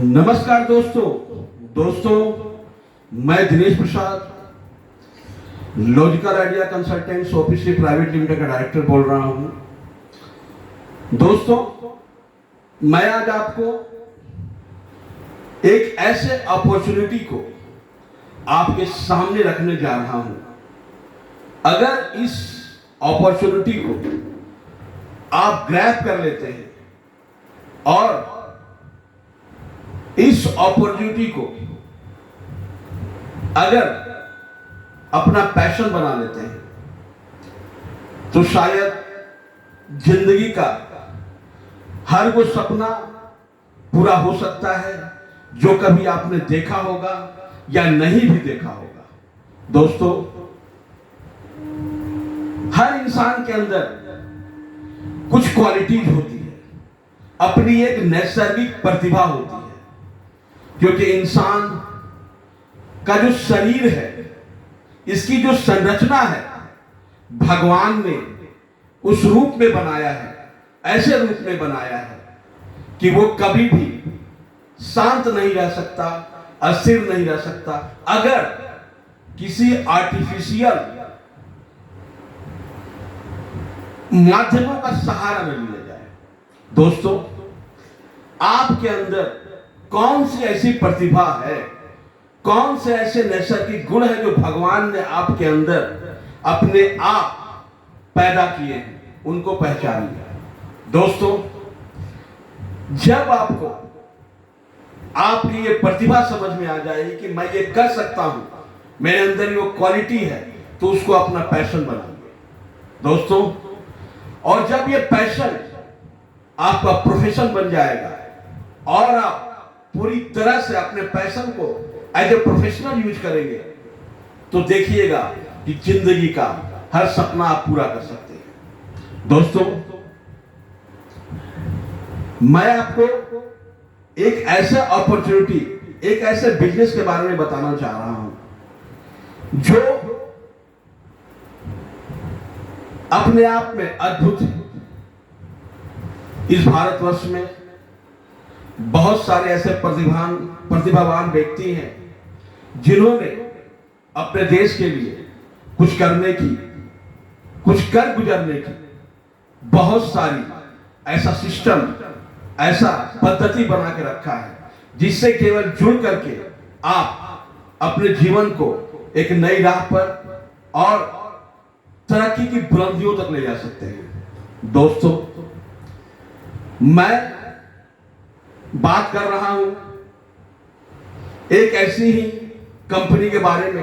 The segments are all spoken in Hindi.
नमस्कार दोस्तों, मैं Dinesh Prasad Logical Idea Consultants OPC private limited का डायरेक्टर बोल रहा हूं। दोस्तों, मैं आज आपको एक ऐसे अपॉर्चुनिटी को आपके सामने रखने जा रहा हूं। अगर इस अपॉर्चुनिटी को आप ग्रैब कर लेते हैं और इस अपॉर्चुनिटी को अगर अपना पैशन बना लेते हैं तो शायद जिंदगी का हर वो सपना पूरा हो सकता है जो कभी आपने देखा होगा या नहीं भी देखा होगा। दोस्तों, हर इंसान के अंदर कुछ क्वालिटीज होती है, अपनी एक नैसर्गिक प्रतिभा होती है, क्योंकि इंसान का जो शरीर है, इसकी जो संरचना है, भगवान ने उस रूप में बनाया है, ऐसे रूप में बनाया है कि वो कभी भी शांत नहीं रह सकता, अस्थिर नहीं रह सकता अगर किसी आर्टिफिशियल माध्यमों का सहारा न लिया जाए। दोस्तों, आपके अंदर कौन सी ऐसी प्रतिभा है, कौन से ऐसे नैसर्गिक गुण है जो भगवान ने आपके अंदर अपने आप पैदा किए हैं, उनको पहचानिए। दोस्तों, जब आपको आपकी ये प्रतिभा समझ में आ जाएगी कि मैं ये कर सकता हूं, मेरे अंदर वो क्वालिटी है, तो उसको अपना पैशन बनाइए। दोस्तों, और जब ये पैशन आपका प्रोफेशन बन जाएगा और आप पूरी तरह से अपने पैशन को एज ए प्रोफेशनल यूज करेंगे, तो देखिएगा कि जिंदगी का हर सपना आप पूरा कर सकते हैं। दोस्तों, मैं आपको एक ऐसे अपॉर्चुनिटी, एक ऐसे बिजनेस के बारे में बताना चाह रहा हूं जो अपने आप में अद्भुत है। इस भारतवर्ष में बहुत सारे ऐसे प्रतिभावान व्यक्ति हैं जिन्होंने अपने देश के लिए कुछ करने की, कुछ कर गुजरने की बहुत सारी ऐसा सिस्टम, ऐसा पद्धति बना के रखा है, जिससे केवल जुड़ करके आप अपने जीवन को एक नई राह पर और तरक्की की बुलंदियों तक ले जा सकते हैं। दोस्तों, मैं बात कर रहा हूं एक ऐसी ही कंपनी के बारे में,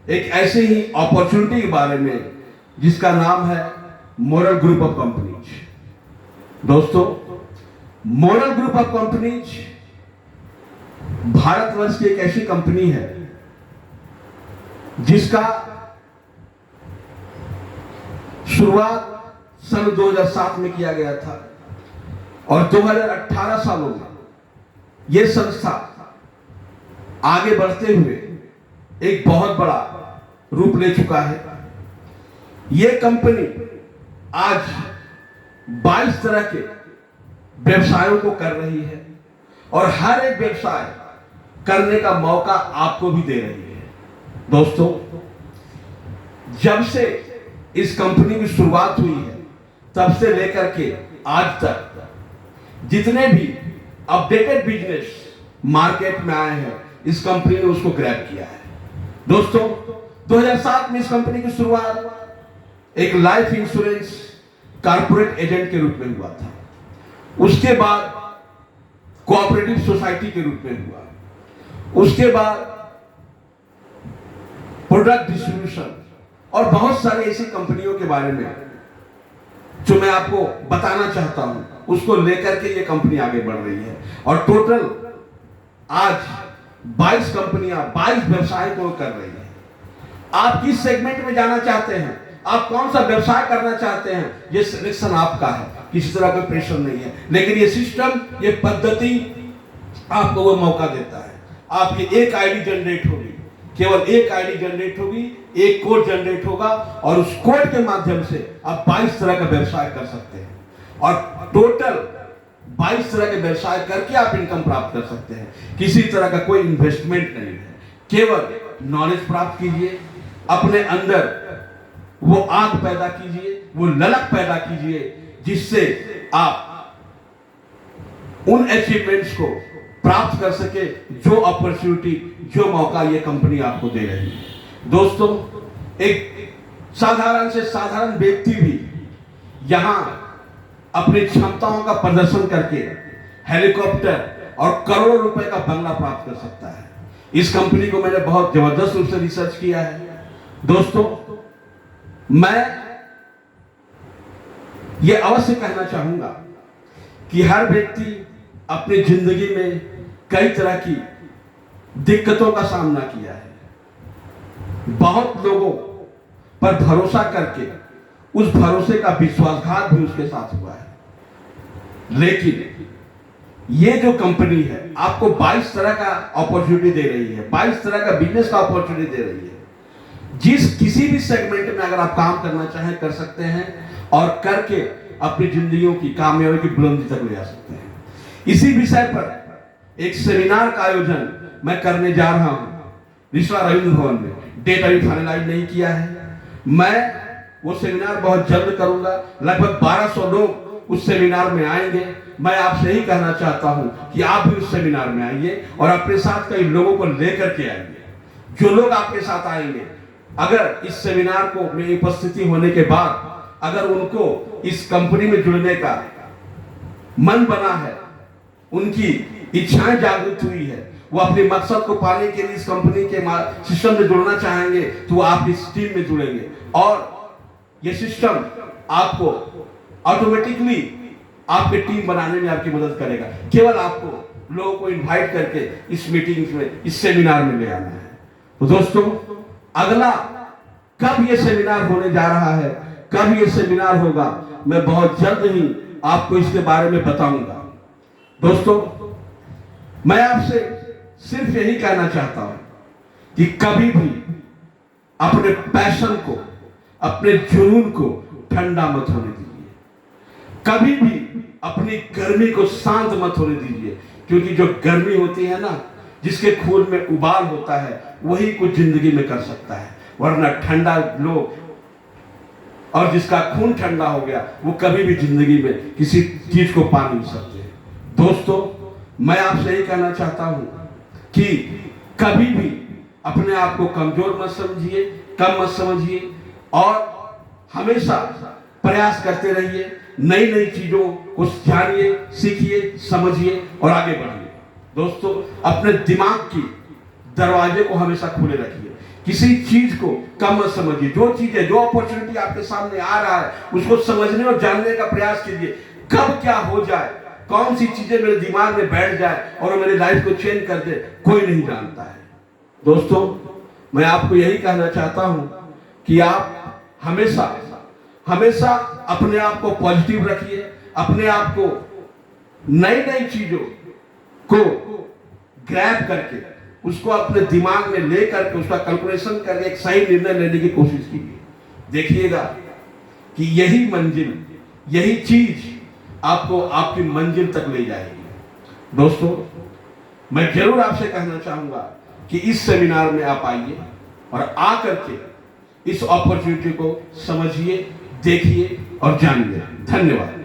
एक ऐसी ही अपॉर्चुनिटी के बारे में जिसका नाम है मोरल ग्रुप ऑफ कंपनीज। दोस्तों, moral group of companies Bharatvarsh की एक ऐसी कंपनी है जिसका शुरुआत सन 2007 में किया गया था और 2018 सालों में यह संस्था आगे बढ़ते हुए एक बहुत बड़ा रूप ले चुका है। यह कंपनी आज 22 तरह के व्यवसायों को कर रही है और हर एक व्यवसाय करने का मौका आपको भी दे रही है। दोस्तों, जब से इस कंपनी की शुरुआत हुई है, तब से लेकर के आज तक जितने भी अपडेटेड बिजनेस मार्केट में आए हैं, इस कंपनी ने उसको ग्रैब किया है। दोस्तों, 2007 में इस कंपनी की शुरुआत एक लाइफ इंश्योरेंस कारपोरेट एजेंट के रूप में हुआ था। उसके बाद कोऑपरेटिव सोसाइटी के रूप में हुआ, उसके बाद प्रोडक्ट डिस्ट्रीब्यूशन और बहुत सारी ऐसी कंपनियों के बारे में जो मैं आपको बताना चाहता हूं, उसको लेकर के ये कंपनी आगे बढ़ रही है और टोटल आज 22 कंपनियां 22 व्यवसाय को कर रही है। आप किस सेगमेंट में जाना चाहते हैं, आप कौन सा व्यवसाय करना चाहते हैं, ये सिलेक्शन आपका है, किसी तरह का प्रेशर नहीं है, लेकिन ये सिस्टम, ये पद्धति आपको वो मौका देता है। आपकी एक आईडी जनरेट होगी, केवल एक आईडी जनरेट होगी, एक कोड जनरेट होगा और उस कोड के माध्यम से आप 22 तरह का व्यवसाय कर सकते हैं और टोटल 22 तरह के व्यवसाय करके आप इनकम प्राप्त कर सकते हैं। किसी तरह का कोई इन्वेस्टमेंट नहीं है, केवल नॉलेज प्राप्त कीजिए, अपने अंदर वो आग पैदा कीजिए, वो ललक पैदा कीजिए, जिससे आप उन अचीवमेंट्स को प्राप्त कर सके जो अपॉर्चुनिटी, जो मौका ये कंपनी आपको दे रही है। दोस्तों, एक साधारण से साधारण व्यक्ति भी यहां अपनी क्षमताओं का प्रदर्शन करके हेलीकॉप्टर और करोड़ों रुपए का बंगला प्राप्त कर सकता है। इस कंपनी को मैंने बहुत जबरदस्त रूप से रिसर्च किया है। दोस्तों, मैं ये अवश्य कहना चाहूंगा कि हर व्यक्ति अपनी जिंदगी में कई तरह की दिक्कतों का सामना किया है। बहुत लोगों पर भरोसा करके उस भरोसे का विश्वासघात भी उसके साथ हुआ है। लेकिन ये जो कंपनी है आपको 22 तरह का अपॉर्चुनिटी दे रही है, 22 तरह का बिजनेस का अपॉर्चुनिटी दे रही है। जिस किसी भी सेगमेंट में अगर आप काम करना चाहें कर सकते हैं और करके अपनी जिंदगियों की कामयाबी की बुलंदी तक ले जा सकते हैं। इसी विषय पर एक सेमिनार का आयोजन मैं करने जा रहा हूं रिश्वा रविंद्र भवन में। डेट अभी फाइनलाइज नहीं किया है। मैं वो सेमिनार बहुत जल्द करूंगा। लगभग 1200 लोग उस सेमिनार में आएंगे। मैं आपसे यही कहना चाहता हूं कि आप भी उस सेमिनार में आइए और अपने साथ कई लोगों को लेकर के आइए। जो लोग आपके साथ आएंगे, अगर इस सेमिनार को में उपस्थिति होने के बाद अगर उनको इस कंपनी में जुड़ने का मन बना है, उनकी इच्छाएं जागृत हुई है, वो अपने मकसद को पाने के लिए इस कंपनी के सिस्टम में जुड़ना चाहेंगे, तो आप इस टीम में जुड़ेंगे और ये सिस्टम आपको ऑटोमेटिकली आपके टीम बनाने में आपकी मदद करेगा। केवल आपको लोगों को इनवाइट करके इस मीटिंग में, इस सेमिनार में ले आना है। तो दोस्तों, अगला कब ये सेमिनार होने जा रहा है, कब ये सेमिनार होगा, मैं बहुत जल्द ही आपको इसके बारे में बताऊंगा। दोस्तों, मैं आपसे सिर्फ यही कहना चाहता हूं कि कभी भी अपने पैशन को, अपने जुनून को ठंडा मत होने दीजिए। कभी भी अपनी गर्मी को शांत मत होने दीजिए, क्योंकि जो गर्मी होती है ना, जिसके खून में उबाल होता है, वही कुछ जिंदगी में कर सकता है। वरना ठंडा लोग और जिसका खून ठंडा हो गया, वो कभी भी जिंदगी में किसी चीज को पा नहीं सकते। दोस्तों, मैं आपसे यही कहना चाहता हूं कि कभी भी अपने आप को कमजोर मत समझिए, कम मत समझिए और हमेशा प्रयास करते रहिए। नई नई चीजों को जानिए, सीखिए, समझिए और आगे बढ़िए। दोस्तों, अपने दिमाग की दरवाजे को हमेशा खुले रखिए। किसी चीज को कम मत समझिए। जो चीज है, जो अपॉर्चुनिटी आपके सामने आ रहा है, उसको समझने और जानने का प्रयास कीजिए। कब क्या हो जाए, कौन सी चीजें मेरे दिमाग में बैठ जाए और मेरी लाइफ को चेंज कर दे, कोई नहीं जानता है। दोस्तों, मैं आपको यही कहना चाहता हूं कि आप हमेशा हमेशा अपने आप को पॉजिटिव रखिए। अपने आप को नई नई चीजों को ग्रैब करके, उसको अपने दिमाग में ले करके, उसका कैलकुलेशन करके एक सही निर्णय लेने की कोशिश कीजिए। देखिएगा कि यही मंजिल, यही चीज आपको आपकी मंजिल तक ले जाएगी। दोस्तों, मैं जरूर आपसे कहना चाहूंगा कि इस सेमिनार में आप आइए और आकर के इस अपॉर्चुनिटी को समझिए, देखिए और जानिए। धन्यवाद।